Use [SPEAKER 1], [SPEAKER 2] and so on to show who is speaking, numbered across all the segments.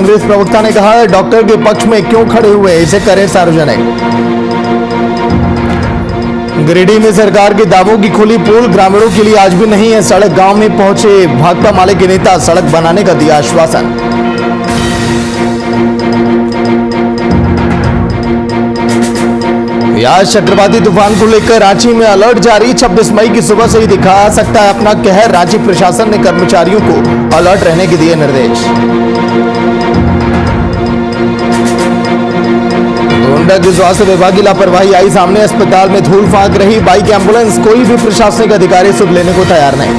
[SPEAKER 1] कांग्रेस प्रवक्ता ने कहा, डॉक्टर के पक्ष में क्यों खड़े हुए, इसे करें सार्वजनिक। गिरिडीह में सरकार के दावों की खुली पोल, ग्रामीणों के लिए आज भी नहीं है सड़क। गांव में पहुंचे भाकपा माले के नेता, सड़क बनाने का दिया आश्वासन। यास चक्रवाती तूफान को लेकर रांची में अलर्ट जारी, 26 मई की सुबह से ही दिखा सकता है अपना कहर। रांची प्रशासन ने कर्मचारियों को अलर्ट रहने के दिए निर्देश। गोंडा की स्वास्थ्य विभाग की लापरवाही आई सामने, अस्पताल में धूल फांक रही बाइक एम्बुलेंस, कोई भी प्रशासनिक अधिकारी सुध लेने को तैयार नहीं।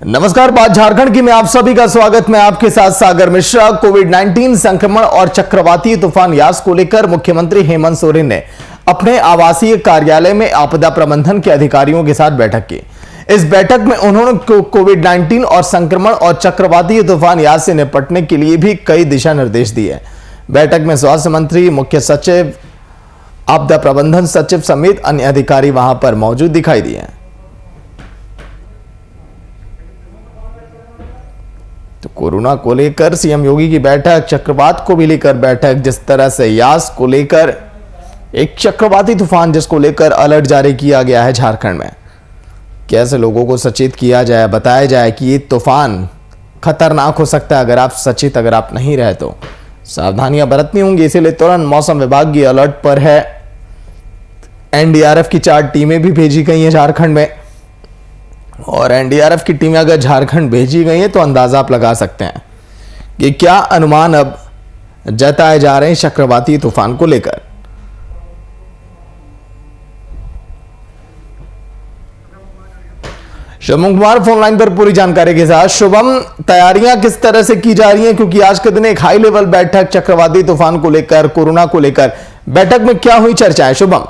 [SPEAKER 1] नमस्कार, बात झारखंड की में आप सभी का स्वागत। मैं आपके साथ सागर मिश्रा। कोविड-19 संक्रमण और चक्रवाती तूफान यास को लेकर मुख्यमंत्री हेमंत सोरेन ने अपने आवासीय कार्यालय में आपदा प्रबंधन के अधिकारियों के साथ बैठक की। इस बैठक में उन्होंने कोविड-19 और संक्रमण और चक्रवाती तूफान यास से निपटने के लिए भी कई दिशा निर्देश दिए। बैठक में स्वास्थ्य मंत्री, मुख्य सचिव, आपदा प्रबंधन सचिव समेत अन्य अधिकारी वहां पर मौजूद दिखाई दिए। तो कोरोना को लेकर सीएम योगी की बैठक, चक्रवात को भी लेकर बैठक, जिस तरह से यास को लेकर एक चक्रवाती तूफान जिसको लेकर अलर्ट जारी किया गया है झारखंड में, कैसे लोगों को सचेत किया जाए, बताया जाए कि ये तूफान खतरनाक हो सकता है। अगर आप सचेत अगर आप नहीं रहे तो सावधानियां बरतनी होंगी। इसीलिए तुरंत मौसम विभाग की अलर्ट पर है। एनडीआरएफ की 4 टीमें भी भेजी गई हैं झारखंड में, और एनडीआरएफ की टीमें अगर झारखंड भेजी गई हैं तो अंदाजा आप लगा सकते हैं कि क्या अनुमान अब जताए जा रहे हैं चक्रवाती तूफान को लेकर। शुभम कुमार फोन लाइन पर पूरी जानकारी के साथ। शुभम, तैयारियां किस तरह से की जा रही हैं, क्योंकि आज के दिन एक हाई लेवल बैठक चक्रवाती तूफान को लेकर, कोरोना को लेकर, बैठक में क्या हुई चर्चाएं? शुभम,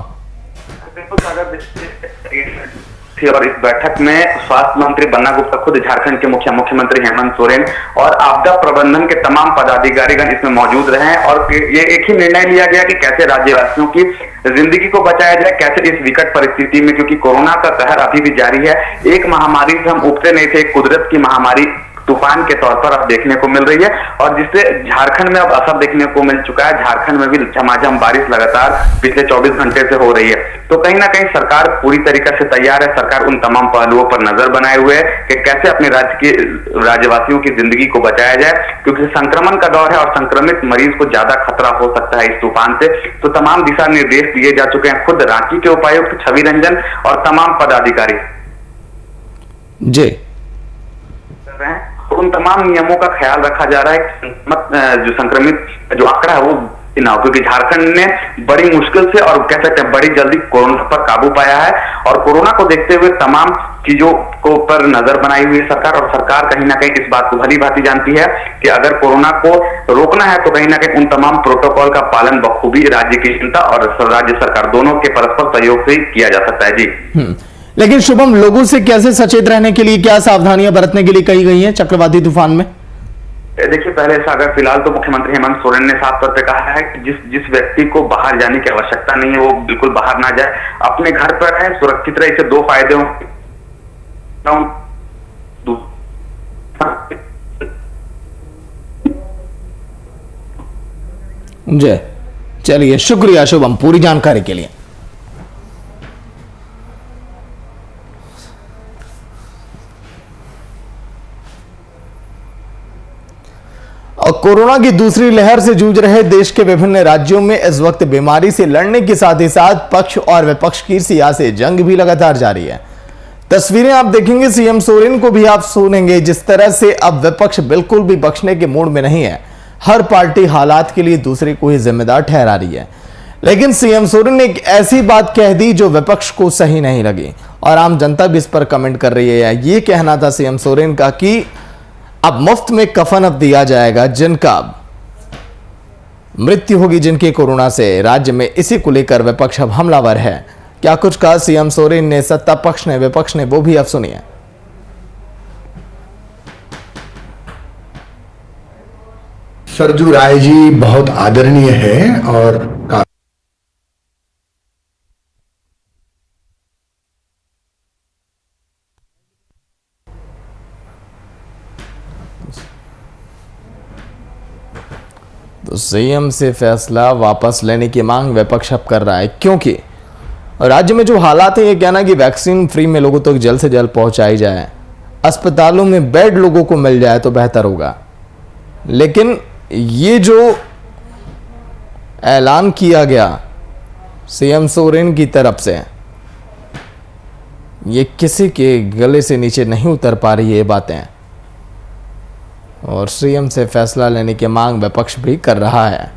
[SPEAKER 2] और इस बैठक में स्वास्थ्य मंत्री बन्ना गुप्ता, खुद झारखंड के मुख्यमंत्री हेमंत सोरेन और आपदा प्रबंधन के तमाम पदाधिकारीगण इसमें मौजूद रहे। और ये एक ही निर्णय लिया गया कि कैसे राज्यवासियों की जिंदगी को बचाया जाए, कैसे इस विकट परिस्थिति में, क्योंकि कोरोना का कहर अभी भी जारी है। एक महामारी से हम उबते नहीं थे, एक कुदरत की महामारी तूफान के तौर पर अब देखने को मिल रही है, और जिससे झारखंड में अब असर देखने को मिल चुका है। झारखंड में भी झमाझम बारिश लगातार पिछले 24 घंटे से हो रही है। तो कहीं ना कहीं सरकार पूरी तरीके से तैयार है। सरकार उन तमाम पहलुओं पर नजर बनाए हुए है कि कैसे अपने राज्यवासियों की जिंदगी को बचाया जाए, क्योंकि संक्रमण का दौर है और संक्रमित मरीज को ज्यादा खतरा हो सकता है इस तूफान से। तो तमाम दिशा निर्देश दिए जा चुके हैं, खुद रांची के उपायुक्त छवि रंजन और तमाम पदाधिकारी
[SPEAKER 1] जी
[SPEAKER 2] उन तमाम नियमों का ख्याल रखा जा रहा है जो संक्रमित जो आंकड़ा है वो ना हो, क्योंकि झारखंड ने बड़ी मुश्किल से और कह सकते हैं बड़ी जल्दी कोरोना पर काबू पाया है। और कोरोना को देखते हुए तमाम चीजों को पर नजर बनाई हुई सरकार, और सरकार कहीं ना कहीं इस बात को भली भांति जानती है कि अगर कोरोना को रोकना है तो कहीं ना कहीं उन तमाम प्रोटोकॉल का पालन बखूबी राज्य की जनता और राज्य सरकार दोनों के परस्पर सहयोग से किया जा सकता है। जी,
[SPEAKER 1] लेकिन शुभम, लोगों से कैसे सचेत रहने के लिए क्या सावधानियां बरतने के लिए कही गई हैं चक्रवाती तूफान में?
[SPEAKER 2] देखिए, पहले सागर फिलहाल तो मुख्यमंत्री हेमंत सोरेन ने साफ तौर पे कहा है कि जिस व्यक्ति को बाहर जाने की आवश्यकता नहीं है वो बिल्कुल बाहर ना जाए, अपने घर पर रहे, सुरक्षित रहे। इससे 2 फायदे होंगे।
[SPEAKER 1] जय, चलिए, शुक्रिया शुभम पूरी जानकारी के लिए। और कोरोना की दूसरी लहर से जूझ रहे देश के विभिन्न राज्यों में इस वक्त बीमारी से लड़ने के साथ ही साथ पक्ष और विपक्ष की सियासी जंग भी लगातार जारी है। तस्वीरें आप देखेंगे, सीएम सोरेन को भी आप सुनेंगे, जिस तरह से अब विपक्ष बिल्कुल भी बख्शने के मूड में नहीं है। हर पार्टी हालात के लिए दूसरे को ही जिम्मेदार ठहरा रही है। लेकिन सीएम सोरेन ने एक ऐसी बात कह दी जो विपक्ष को सही नहीं लगी, और आम जनता भी इस पर कमेंट कर रही है। ये कहना था सीएम सोरेन का कि अब मुफ्त में कफन अब दिया जाएगा जिनका मृत्यु होगी, जिनके कोरोना से राज्य में। इसी को लेकर विपक्ष अब हमलावर है। क्या कुछ कहा सीएम सोरेन ने, सत्ता पक्ष ने, विपक्ष ने, वो भी आप सुनिए।
[SPEAKER 3] सरजू राय जी बहुत आदरणीय है और
[SPEAKER 1] सीएम से फैसला वापस लेने की मांग विपक्ष अब कर रहा है, क्योंकि राज्य में जो हालात है, ये कहना कि वैक्सीन फ्री में लोगों तक जल्द से जल्द पहुंचाई जाए, अस्पतालों में बेड लोगों को मिल जाए तो बेहतर होगा। लेकिन ये जो ऐलान किया गया सीएम सोरेन की तरफ से, ये किसी के गले से नीचे नहीं उतर पा रही ये बातें, और सीएम से फैसला लेने की मांग विपक्ष भी कर रहा है।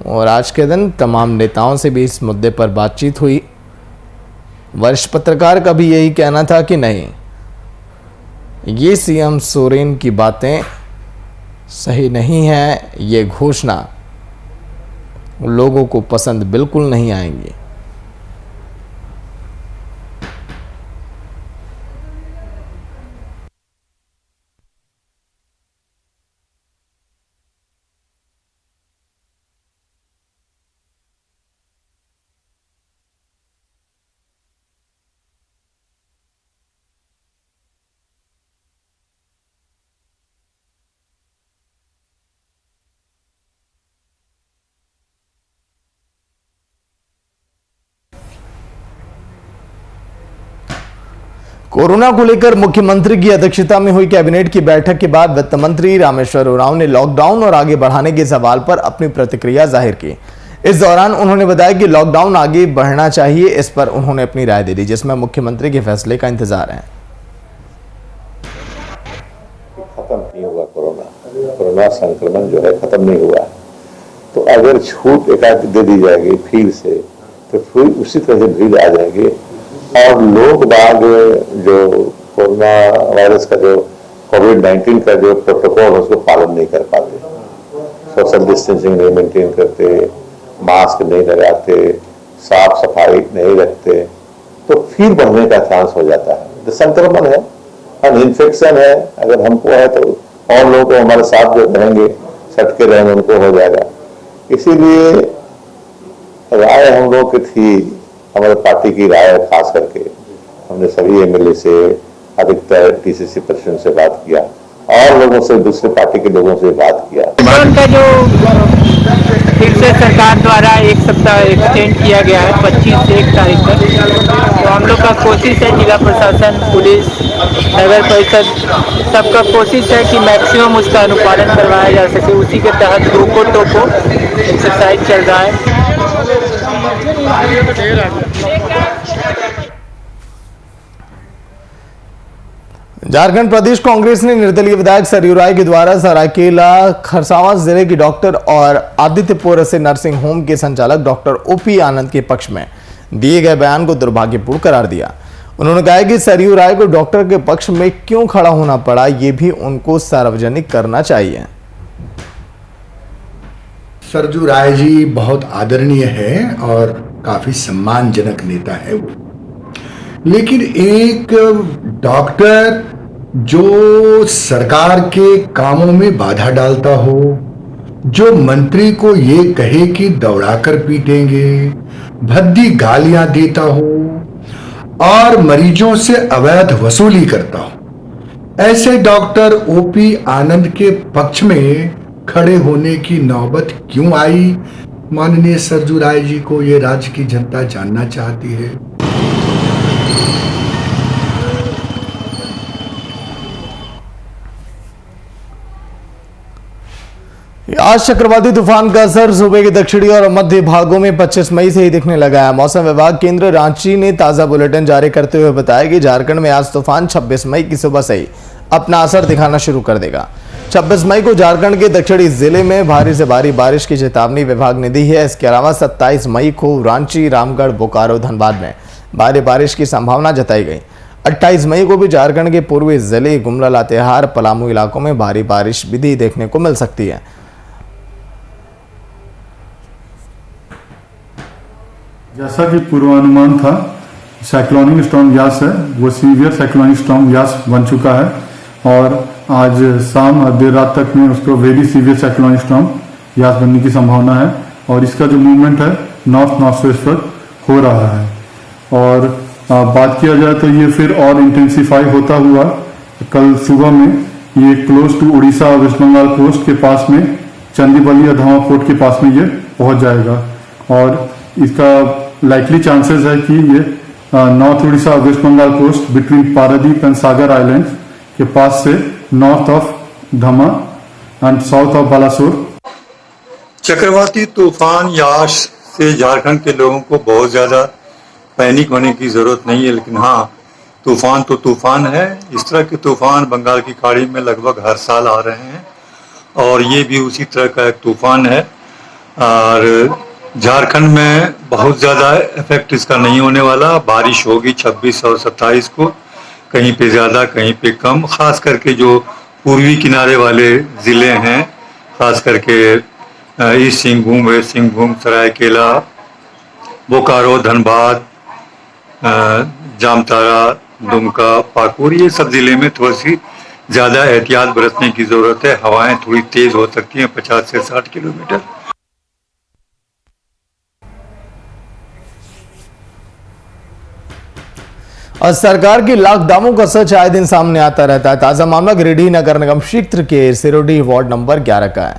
[SPEAKER 1] और आज के दिन तमाम नेताओं से भी इस मुद्दे पर बातचीत हुई। वरिष्ठ पत्रकार का भी यही कहना था कि नहीं, ये सीएम सोरेन की बातें सही नहीं है, ये घोषणा लोगों को पसंद बिल्कुल नहीं आएंगी। कोरोना को लेकर मुख्यमंत्री की अध्यक्षता में हुई कैबिनेट की बैठक के बाद वित्त मंत्री रामेश्वर उरांव ने लॉकडाउन और आगे बढ़ाने के सवाल पर अपनी प्रतिक्रिया जाहिर की। इस दौरान उन्होंने बताया कि लॉकडाउन आगे बढ़ना चाहिए, इस पर उन्होंने अपनी राय दे दी, जिसमें मुख्यमंत्री के फैसले का इंतजार है।
[SPEAKER 4] खत्म नहीं हुआ कोरोना संक्रमण जो है खत्म नहीं हुआ, तो अगर छूट एकाध दे दी जाएगी फिर से, तो फिर उसी तरह से भीड़ आ जाएगी और लोग बाग जो कोरोना वायरस का जो कोविड-19 का जो प्रोटोकॉल है उसको पालन नहीं कर पाते, सोशल डिस्टेंसिंग नहीं मेंटेन करते, मास्क नहीं लगाते, साफ सफाई नहीं रखते, तो फिर बढ़ने का चांस हो जाता है। तो संक्रमण है और इन्फेक्शन है, अगर हमको है तो और लोग तो हमारे साथ जो रहेंगे सटके रहेंगे उनको हो जाएगा। इसीलिए राय हम लोग की थी, हमारे पार्टी की राय खास करके हमने सभी एमएलए से, अधिकतर टीसीसी प्रेसिडेंट से बात किया और लोगों से, दूसरे पार्टी के लोगों से बात किया।
[SPEAKER 5] उनका जो फिर से सरकार द्वारा एक सप्ताह एक्सटेंड किया गया है 25 से 1 तारीख तक, तो हम लोग का कोशिश है, जिला प्रशासन, पुलिस, नगर परिषद, सबका कोशिश है कि मैक्सिमम उसका अनुपालन करवाया जा सके। उसी के तहत रोको टोको एक्सरसाइज चल रहा है।
[SPEAKER 1] झारखंड प्रदेश कांग्रेस ने निर्दलीय विधायक सरयू राय के द्वारा सरायकेला खरसावां जिले के डॉक्टर और आदित्यपुर से नर्सिंग होम के संचालक डॉक्टर ओपी आनंद के पक्ष में दिए गए बयान को दुर्भाग्यपूर्ण करार दिया। उन्होंने कहा कि सरयू राय को डॉक्टर के पक्ष में क्यों खड़ा होना पड़ा, ये भी उनको सार्वजनिक करना चाहिए।
[SPEAKER 3] सरयू राय जी बहुत आदरणीय है और काफी सम्मानजनक नेता है वो, लेकिन एक डॉक्टर जो सरकार के कामों में बाधा डालता हो, जो मंत्री को ये कहे कि दौड़ाकर पीटेंगे, भद्दी गालियां देता हो और मरीजों से अवैध वसूली करता हो, ऐसे डॉक्टर ओपी आनंद के पक्ष में खड़े होने की नौबत क्यों आई, माननीय सरयू राय जी को ये राज्य की जनता जानना चाहती है।
[SPEAKER 1] आज चक्रवाती तूफान का असर सूबे के दक्षिणी और मध्य भागों में 25 मई से ही दिखने लगा है। मौसम विभाग केंद्र रांची ने ताजा बुलेटिन जारी करते हुए बताया कि झारखंड में आज तूफान 26 मई की सुबह से ही अपना असर दिखाना शुरू कर देगा। 26 मई को झारखंड के दक्षिणी जिले में भारी से भारी बारिश की चेतावनी विभाग ने दी है। इसके अलावा 27 मई को रांची, रामगढ़, बोकारो, धनबाद में भारी बारिश की संभावना जताई गई। 28 मई को भी झारखंड के पूर्वी जिले गुमला, लातेहार, पलामू इलाकों में भारी बारिश भी देखने को मिल सकती है।
[SPEAKER 6] जैसा कि पूर्वानुमान था, साइक्लोनिक स्टॉर्म यास है, वो सीवियर साइक्लोनिक स्टॉर्म यास बन चुका है और आज शाम देर रात तक में उसको वेरी सीवियर साइक्लोनिक स्टॉर्म यास बनने की संभावना है और इसका जो मूवमेंट है नॉर्थ नॉर्थ वेस्ट हो रहा है। और बात किया जाए तो ये फिर और इंटेंसिफाई होता हुआ कल सुबह में ये close to Orissa west Bengal coast के पास में चंदीपल्ली अधवा पोर्ट के पास में ये पहुंच जाएगा। और इसका लाइकली चांसेस है कि ये north Orissa west Bengal coast between Paradip and Sagar islands के पास से north of Dhamra and south of Balasore.
[SPEAKER 7] चक्रवाती तूफान यास से झारखंड के लोगों को बहुत ज़्यादा पैनिक होने की ज़रूरत नहीं है, लेकिन हाँ, तूफान तो तूफान है। इस तरह के तूफान बंगाल की खाड़ी में लगभग हर साल आ रहे हैं और ये भी उसी तरह का एक तूफान है। और झारखंड में बहुत ज़्यादा इफेक्ट इसका नहीं होने वाला। बारिश होगी 26 और 27 को, कहीं पे ज़्यादा कहीं पे कम। ख़ास करके जो पूर्वी किनारे वाले ज़िले हैं, ख़ास करके ईस्ट सिंहभूम, वेस्ट सिंहभूम, सरायकेला, बोकारो, धनबाद, जामताड़ा, दुमका, पाकुड़, ये सब ज़िले में थोड़ी सी ज़्यादा एहतियात बरतने की ज़रूरत है। हवाएं थोड़ी तेज़ हो सकती हैं, 50 से 60 किलोमीटर।
[SPEAKER 1] और सरकार की लाख दावों का सच आए दिन सामने आता रहता है। ताजा मामला गिरिडीह नगर निगम क्षेत्र के सिरोडी वार्ड नंबर 11 का है,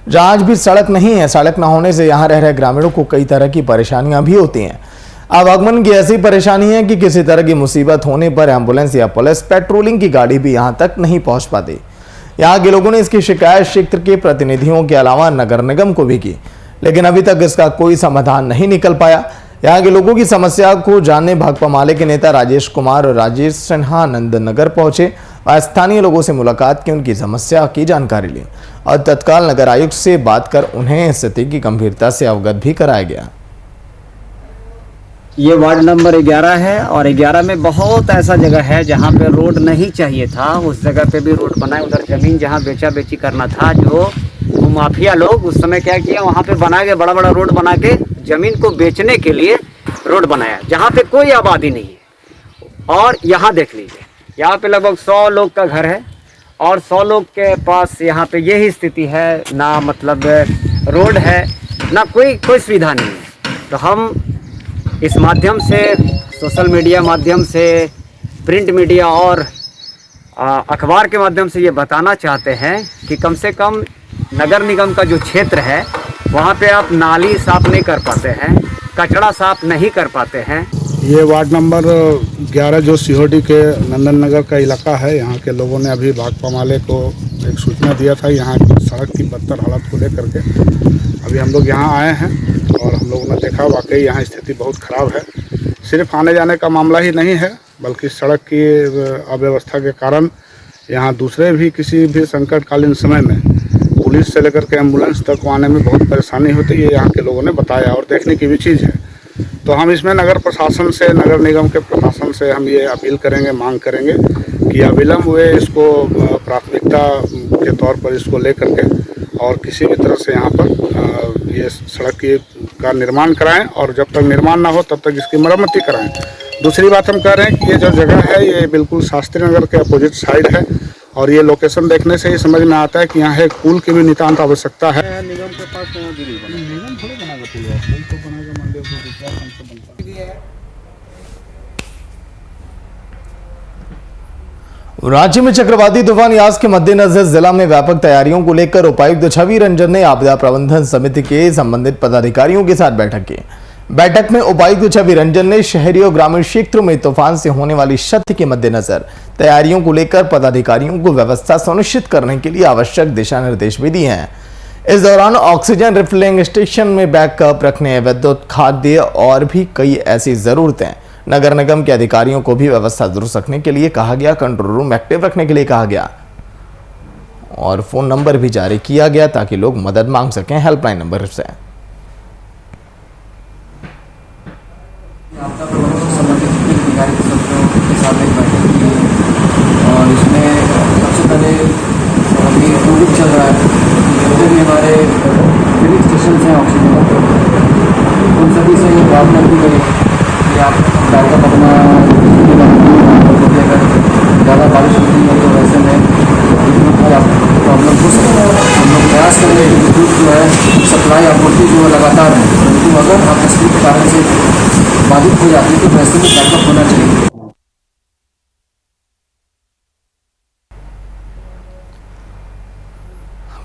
[SPEAKER 1] जहां आज भी सड़क नहीं है। सड़क न होने से यहां रह रहे ग्रामीणों को कई तरह की परेशानियां भी होती हैं। आवागमन की ऐसी परेशानी है कि किसी तरह की मुसीबत होने पर एम्बुलेंस या पुलिस पेट्रोलिंग की गाड़ी भी यहां तक नहीं पहुंच पाती। यहाँ के लोगों ने इसकी शिकायत क्षेत्र के प्रतिनिधियों के अलावा नगर निगम को भी की, लेकिन अभी तक इसका कोई समाधान नहीं निकल पाया। यहाँ के लोगों की समस्या को जानने भाकपा माले के नेता राजेश कुमार और राजेश सिन्हा आनंद नगर पहुंचे और स्थानीय लोगों से मुलाकात की, उनकी समस्या की जानकारी ली और तत्काल नगर आयुक्त से बात कर उन्हें स्थिति की गंभीरता से अवगत भी कराया गया।
[SPEAKER 8] ये वार्ड नंबर 11 है और 11 में बहुत ऐसा जगह है जहाँ पे रोड नहीं चाहिए था, उस जगह पे भी रोड बनाए। उधर जमीन जहाँ बेचा बेची करना था, जो वो माफिया लोग उस समय क्या किया, वहाँ पे बना के बड़ा बड़ा रोड बना के जमीन को बेचने के लिए रोड बनाया, जहाँ पे कोई आबादी नहीं है। और यहाँ देख लीजिए, यहाँ पे लगभग 100 लोग का घर है और 100 लोग के पास यहाँ पे यही स्थिति है, ना मतलब रोड है, ना कोई सुविधा नहीं है। तो हम इस माध्यम से, सोशल मीडिया माध्यम से, प्रिंट मीडिया और अखबार के माध्यम से ये बताना चाहते हैं कि कम से कम नगर निगम का जो क्षेत्र है वहाँ पे आप नाली साफ नहीं कर पाते हैं, कचरा साफ नहीं कर पाते हैं।
[SPEAKER 9] ये वार्ड नंबर 11 जो सिहोडी के नंदन नगर का इलाका है, यहाँ के लोगों ने अभी भाकपा माले को एक सूचना दिया था यहाँ सड़क की बदतर हालत को लेकर के। अभी हम लोग यहाँ आए हैं और हम लोगों ने देखा वाकई यहाँ स्थिति बहुत ख़राब है। सिर्फ आने जाने का मामला ही नहीं है, बल्कि सड़क की अव्यवस्था के कारण यहाँ दूसरे भी किसी भी संकटकालीन समय में पुलिस से लेकर के एम्बुलेंस तक आने में बहुत परेशानी होती है, यहाँ के लोगों ने बताया और देखने की भी चीज़ है। तो हम इसमें नगर प्रशासन से, नगर निगम के प्रशासन से हम ये अपील करेंगे, मांग करेंगे कि अविलंब वे इसको प्राथमिकता के तौर पर इसको ले करके और किसी भी तरह से यहाँ पर ये सड़क का निर्माण कराएं और जब तक निर्माण ना हो तब तक इसकी मरम्मती कराएं। दूसरी बात हम कह रहे हैं कि ये जो जगह है ये बिल्कुल शास्त्री नगर के अपोजिट साइड है और ये लोकेशन देखने से ही समझ में आता है कि यहाँ एक पुल की भी नितांत आवश्यकता है। निगम के पास निगम थोड़ी बनाएगा पुल, तो बनाएगा मंदिर को दूसरा हमसे बनता है।
[SPEAKER 1] राज्य में चक्रवाती तूफान यास के मद्देनजर जिला में व्यापक तैयारियों को लेकर उपायुक्त छवि रंजन ने आपदा प्रबंधन समिति के संबंधित पदाधिकारियों के साथ बैठक की। बैठक में उपायुक्त छवि रंजन ने शहरी और ग्रामीण क्षेत्रों में तूफान से होने वाली क्षति के मद्देनजर तैयारियों को लेकर पदाधिकारियों को व्यवस्था सुनिश्चित करने के लिए आवश्यक दिशा निर्देश भी दिए हैं। इस दौरान ऑक्सीजन रिफिलिंग स्टेशन में बैकअप रखने, विद्युत, खाद्य और भी कई ऐसी जरूरतें नगर निगम के अधिकारियों को भी व्यवस्था दुरुस्त रखने के लिए कहा गया। कंट्रोल रूम एक्टिव रखने के लिए कहा गया और फोन नंबर भी जारी किया गया ताकि लोग मदद मांग सकें हेल्पलाइन नंबर से।
[SPEAKER 10] आपदा प्रबंधन से संबंधित अधिकारी के साथ एक बैठक की और इसमें सबसे पहले अभी कोविड चल रहा है, जितने भी हमारे फिलिंग स्टेशन हैं ऑक्सीजन उन सभी से ये बात कर दी गई कि आप बैकअप अपना अगर ज़्यादा बारिश होती है तो वैसे में विद्युत की प्रॉब्लम हो सकती है। हम लोग प्रयास करेंगे कि विद्युत जो है सप्लाई आपूर्ति जो है लगातार है, परंतु अगर आकस्मिक के कारण से बाधित हो जाती है तो वैसे में बैकअप होना चाहिए।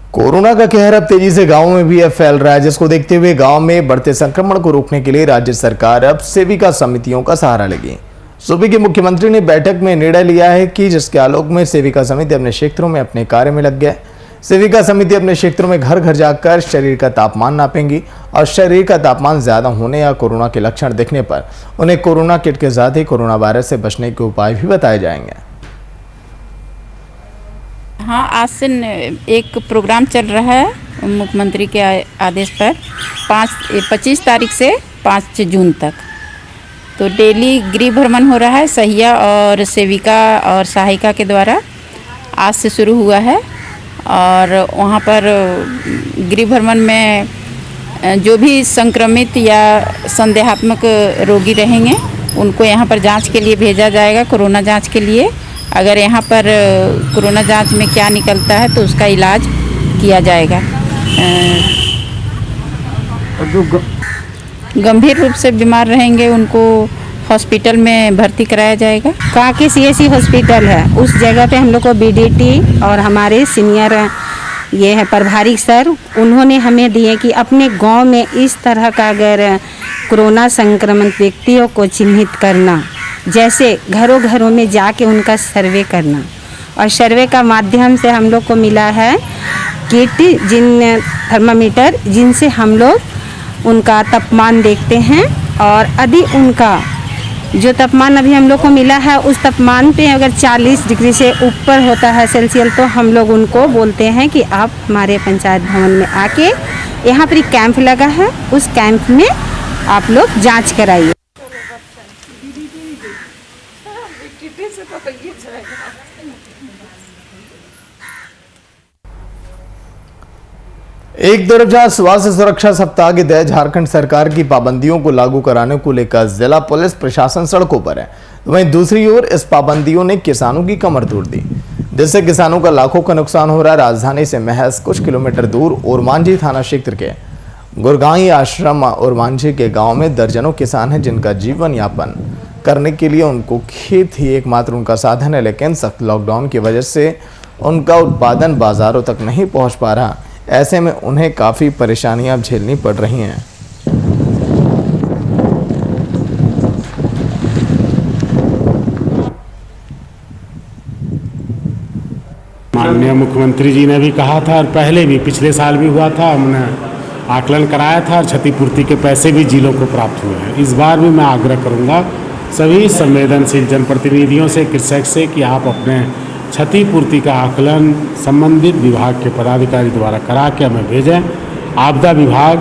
[SPEAKER 1] कोरोना का कहर अब तेजी से गांवों में भी अब फैल रहा है, जिसको देखते हुए गांव में बढ़ते संक्रमण को रोकने के लिए राज्य सरकार अब सेविका समितियों का सहारा लेगी। सूबे के मुख्यमंत्री ने बैठक में निर्णय लिया है कि जिसके आलोक में सेविका समिति अपने क्षेत्रों में अपने कार्य में लग गए। सेविका समिति अपने क्षेत्रों में घर घर जाकर शरीर का तापमान नापेंगी और शरीर का तापमान ज्यादा होने या कोरोना के लक्षण दिखने पर उन्हें कोरोना किट के साथ ही कोरोना वायरस से बचने के उपाय भी बताए जाएंगे।
[SPEAKER 11] हाँ, आज से एक प्रोग्राम चल रहा है मुख्यमंत्री के आदेश पर 25 तारीख से 5 जून तक। तो डेली गृह भ्रमण हो रहा है सहिया और सेविका और सहायिका के द्वारा। आज से शुरू हुआ है और वहाँ पर गृह भ्रमण में जो भी संक्रमित या संदेहात्मक रोगी रहेंगे उनको यहाँ पर जांच के लिए भेजा जाएगा, कोरोना जांच के लिए। अगर यहाँ पर कोरोना जांच में क्या निकलता है तो उसका इलाज किया जाएगा। जो गंभीर रूप से बीमार रहेंगे उनको हॉस्पिटल में भर्ती कराया जाएगा।
[SPEAKER 12] कांके CSC हॉस्पिटल है, उस जगह पे हम लोग को BDT और हमारे सीनियर ये है प्रभारी सर, उन्होंने हमें दिए कि अपने गांव में इस तरह का अगर कोरोना संक्रमित व्यक्तियों को चिन्हित करना, जैसे घरों घरों में जाके उनका सर्वे करना। और सर्वे का माध्यम से हम लोग को मिला है किट, थर्मामीटर, जिनसे हम लोग उनका तापमान देखते हैं। और यदि उनका जो तापमान अभी हम लोग को मिला है उस तापमान पे अगर 40 डिग्री से ऊपर होता है सेल्सियस, तो हम लोग उनको बोलते हैं कि आप हमारे पंचायत भवन में आके, यहाँ पर कैंप लगा है, उस कैंप में आप लोग जांच कराइए।
[SPEAKER 1] एक तरफ जहां स्वास्थ्य सुरक्षा सप्ताह के तहत झारखंड सरकार की पाबंदियों को लागू कराने को लेकर जिला पुलिस प्रशासन सड़कों पर है, वहीं दूसरी ओर इस पाबंदियों ने किसानों की कमर तोड़ दी, जिससे किसानों का लाखों का नुकसान हो रहा है। राजधानी से महज कुछ किलोमीटर दूर ओरमांझी थाना क्षेत्र के गुरगाई आश्रम ओरमांझी के गांव में दर्जनों किसान हैं, जिनका जीवन यापन करने के लिए उनको खेत ही एकमात्र उनका साधन है। लेकिन सख्त लॉकडाउन की वजह से उनका उत्पादन बाजारों तक नहीं पहुंच पा रहा। ऐसे में उन्हें काफ़ी परेशानियां अब झेलनी पड़ रही हैं।
[SPEAKER 9] माननीय मुख्यमंत्री जी ने भी कहा था और पहले भी पिछले साल भी हुआ था, हमने आकलन कराया था और क्षतिपूर्ति के पैसे भी जिलों को प्राप्त हुए हैं। इस बार भी मैं आग्रह करूंगा सभी संवेदनशील जनप्रतिनिधियों से, कृषक से, कि आप अपने क्षतिपूर्ति का आकलन संबंधित विभाग के पदाधिकारी द्वारा करा के हमें भेजें। आपदा विभाग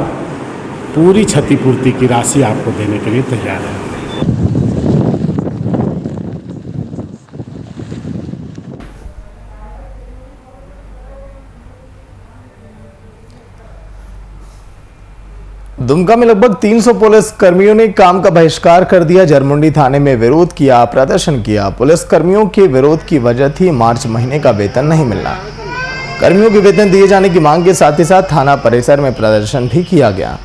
[SPEAKER 9] पूरी क्षतिपूर्ति की राशि आपको देने के लिए तैयार है।
[SPEAKER 1] दुमका में लगभग 300 पुलिस कर्मियों ने काम का बहिष्कार कर दिया। जरमुंडी थाने में विरोध किया, प्रदर्शन किया। पुलिस कर्मियों के विरोध की वजह थी मार्च महीने का वेतन नहीं मिलना। कर्मियों के वेतन दिए जाने की मांग के साथ ही साथ थाना परिसर में प्रदर्शन भी किया गया।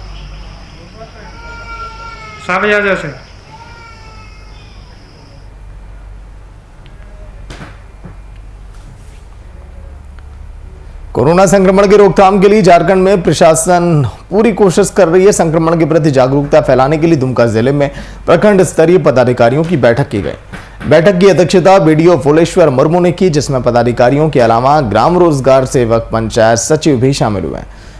[SPEAKER 1] कोरोना संक्रमण की रोकथाम के लिए झारखंड में प्रशासन पूरी कोशिश कर रही है। संक्रमण के प्रति जागरूकता फैलाने के लिए दुमका जिले में प्रखंड स्तरीय पदाधिकारियों की बैठक की गई। बैठक की अध्यक्षता BDO फुलेश्वर मुर्मू ने की, जिसमें पदाधिकारियों के अलावा ग्राम रोजगार सेवक, पंचायत सचिव भी शामिल हुए।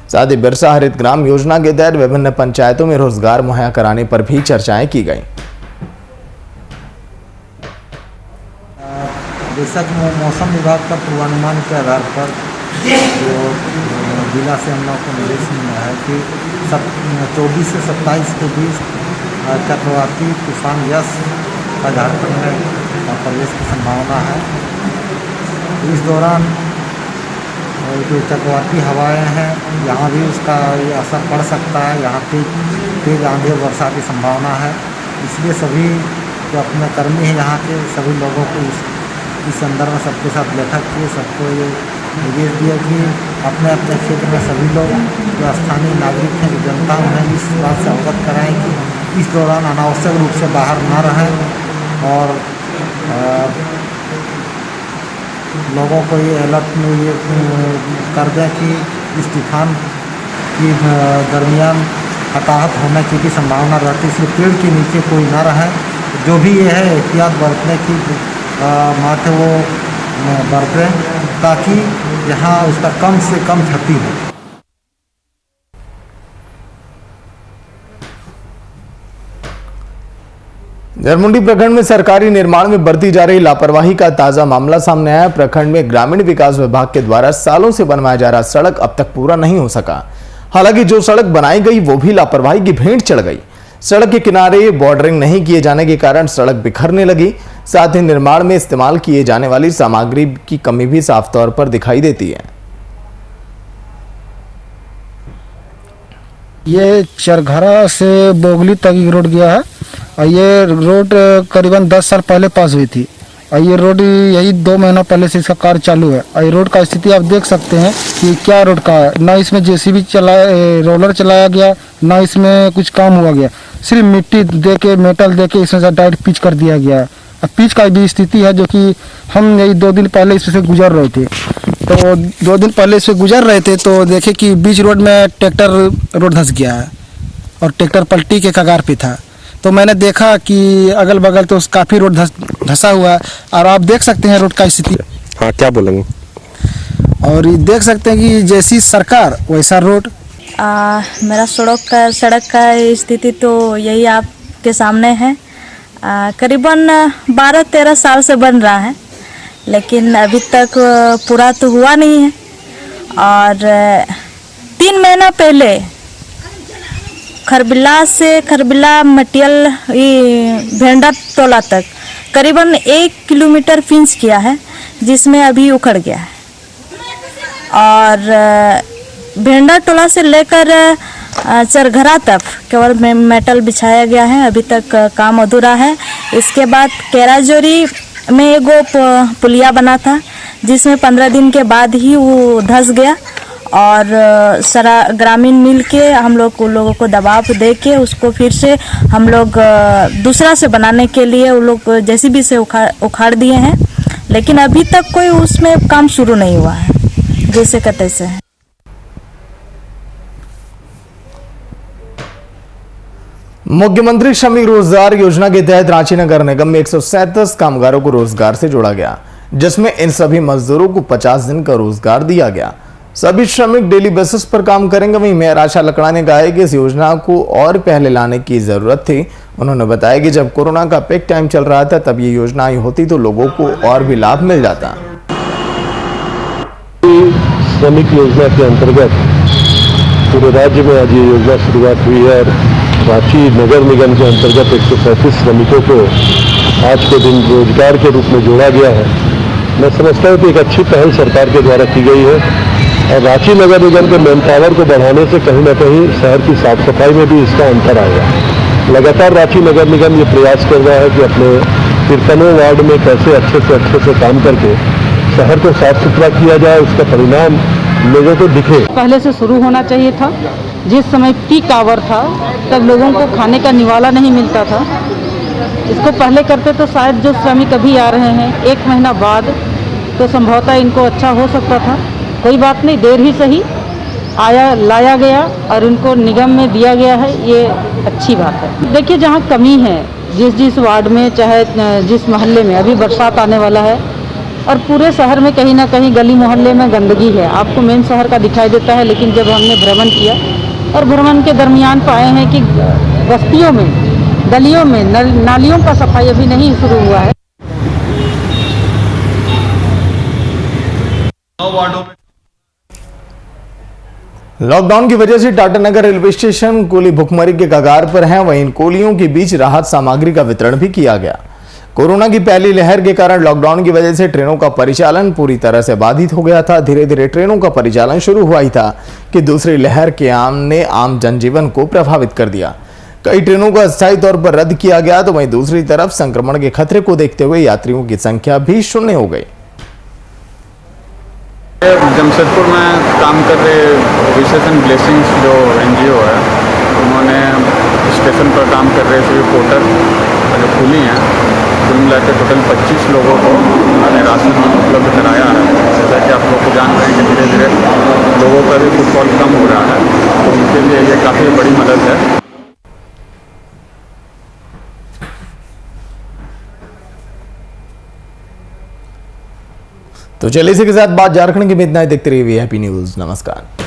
[SPEAKER 1] साथ ही बिरसा हरित ग्राम योजना के तहत विभिन्न पंचायतों में रोजगार मुहैया कराने पर भी चर्चाएं की गई।
[SPEAKER 10] मौसम विभाग का पूर्वानुमान के आधार पर जो जिला से हम लोग को निर्देश मिला है कि 24 से 27 के बीच चक्रवाती तूफान यस का झारखंड में प्रवेश की संभावना है। इस दौरान जो चक्रवाती हवाएं हैं यहाँ भी उसका असर पड़ सकता है। यहाँ तेज आंधी और वर्षा की संभावना है। इसलिए सभी जो अपने कर्मी हैं यहाँ के सभी लोगों को इस संदर्भ में सबके साथ बैठक की, सबको ये निर्देश दिया कि अपने अपने क्षेत्र में सभी लोग जो स्थानीय नागरिक हैं, जो जनता उन्हें इस बात से अवगत कराएं कि इस दौरान अनावश्यक रूप से बाहर न रहें और
[SPEAKER 13] लोगों को ये अलर्ट में ये कर दें कि इस तूफान की दरमियान हताहत होने की संभावना रहती है, इसलिए पेड़ के नीचे कोई ना रहे। जो भी ये है एहतियात बरतने की बात है वो बरतें, ताकि यहाँ उसका कम से कम क्षति हो।
[SPEAKER 1] जरमुंडी प्रखंड में सरकारी निर्माण में बरती जा रही लापरवाही का ताजा मामला सामने आया। प्रखंड में ग्रामीण विकास विभाग के द्वारा सालों से बनवाया जा रहा सड़क अब तक पूरा नहीं हो सका। हालांकि जो सड़क बनाई गई वो भी लापरवाही की भेंट चढ़ गई। सड़क के किनारे बॉर्डरिंग नहीं किए जाने के कारण सड़क बिखरने लगी। साथ ही निर्माण में इस्तेमाल किए जाने वाली सामग्री की कमी भी साफ तौर पर दिखाई देती है।
[SPEAKER 9] ये चरघरा से बोगली तक रोड गया है और ये रोड करीबन 10 साल पहले पास हुई थी और ये रोड यही 2 महीना पहले से इसका कार्य चालू है। और ये रोड का स्थिति आप देख सकते हैं कि क्या रोड का है। ना इसमें जेसीबी रोलर चलाया गया, ना इसमें कुछ काम हुआ गया, सिर्फ मिट्टी दे के मेटल दे के इसमें डायरेक्ट पिच कर दिया गया है। और पिच का भी स्थिति है जो कि हम यही 2 दिन पहले इससे गुजर रहे थे, तो 2 दिन पहले इससे गुजर रहे थे तो देखे कि बीच रोड में ट्रैक्टर रोड धंस गया है और ट्रैक्टर पलटी के कगार पे था। तो मैंने देखा कि अगल बगल तो काफ़ी रोड धंसा हुआ है और आप देख सकते हैं रोड का स्थिति।
[SPEAKER 14] हाँ, क्या बोलेंगे?
[SPEAKER 9] और ये देख सकते हैं कि जैसी सरकार वैसा रोड।
[SPEAKER 15] मेरा सड़क का स्थिति तो यही आपके सामने है। करीबन 12-13 साल से बन रहा है, लेकिन अभी तक पूरा तो हुआ नहीं है। और 3 महीना पहले खरबिला मटियल भेंडा टोला तक करीबन 1 किलोमीटर फिंस किया है, जिसमें अभी उखड़ गया है। और भेंडा टोला से लेकर चरघरा तक केवल मेटल बिछाया गया है, अभी तक काम अधूरा है। इसके बाद केराजोरी में एगो पुलिया बना था, जिसमें 15 दिन के बाद ही वो धंस गया और सारा ग्रामीण मिल के हम लोगों को दबाव दे के उसको फिर से हम लोग दूसरा से बनाने के लिए वो लोग जेसीबी से उखाड़ दिए हैं, लेकिन अभी तक कोई उसमें काम शुरू नहीं हुआ है, जैसे का तैसे है।
[SPEAKER 1] मुख्यमंत्री श्रमिक रोजगार योजना के तहत रांची नगर निगम में 137 कामगारों को रोजगार से जोड़ा गया, जिसमें इन सभी मजदूरों को 50 दिन का रोजगार दिया गया। सभी श्रमिक डेली बेसिस पर काम करेंगे। वहीं मेयर आशा लकड़ा ने कहा कि इस योजना को और पहले लाने की जरूरत थी। उन्होंने बताया कि जब कोरोना का पीक टाइम चल रहा था तब ये योजना आई होती तो लोगों को और भी लाभ मिल जाता।
[SPEAKER 14] श्रमिक योजना के अंतर्गत पूरे राज्य में आज ये योजना शुरुआत हुई है और रांची नगर निगम के अंतर्गत 137 श्रमिकों को आज के दिन रोजगार के रूप में जोड़ा गया है। मैं समझता हूँ कि एक अच्छी पहल सरकार के द्वारा की गई है और रांची नगर निगम के मैन पावर को बढ़ाने से कहीं ना कहीं शहर की साफ सफाई में भी इसका अंतर आएगा। लगातार रांची नगर निगम ये प्रयास कर रहा है कि अपने 53 वार्ड में कैसे अच्छे से काम करके शहर को साफ सुथरा किया जाए, उसका परिणाम लोगों को दिखे।
[SPEAKER 16] पहले से शुरू होना चाहिए था। जिस समय पीक आवर था तब लोगों को खाने का निवाला नहीं मिलता था। इसको पहले करते तो शायद जो श्रमिक अभी आ रहे हैं 1 महीना बाद तो संभवतः इनको अच्छा हो सकता था। कोई बात नहीं, देर ही सही लाया गया और इनको निगम में दिया गया है, ये अच्छी बात है। देखिए, जहाँ कमी है जिस वार्ड में चाहे जिस मोहल्ले में, अभी बरसात आने वाला है और पूरे शहर में कहीं ना कहीं गली मोहल्ले में गंदगी है। आपको मेन शहर का दिखाई देता है, लेकिन जब हमने भ्रमण किया और भ्रमण के दरमियान पाए हैं कि बस्तियों में, गलियों में नालियों का सफाई अभी नहीं शुरू हुआ है।
[SPEAKER 1] लॉकडाउन की वजह से टाटानगर रेलवे स्टेशन कोली भुखमरी के कगार पर है। वहीं इन कोलियों के बीच राहत सामग्री का वितरण भी किया गया। कोरोना की पहली लहर के कारण लॉकडाउन की वजह से ट्रेनों का परिचालन पूरी तरह से बाधित हो गया था। धीरे धीरे ट्रेनों का परिचालन शुरू हुआ ही था कि दूसरी लहर के ने आम जनजीवन को प्रभावित कर दिया। कई ट्रेनों को अस्थायी तौर पर रद्द किया गया, तो वहीं दूसरी तरफ संक्रमण के खतरे को देखते हुए यात्रियों की संख्या भी शून्य हो गई।
[SPEAKER 17] जमशेदपुर में काम कर रहे विशेष ब्लेसिंग्स जो NGO है, उन्होंने स्टेशन पर काम कर रहे सभी पोर्टर जो खुली हैं कुल मिलाकर टोटल 25 लोगों को उन्होंने राशन उपलब्ध कराया है। जैसा कि आप लोग को जान रहे हैं कि धीरे धीरे लोगों का भी फुटफॉल कम हो रहा है, तो उनके लिए ये काफ़ी बड़ी मदद है।
[SPEAKER 1] तो चलिए इसी के साथ बात झारखंड की में इतना ही। देखते रहिए वीआईपी न्यूज। नमस्कार।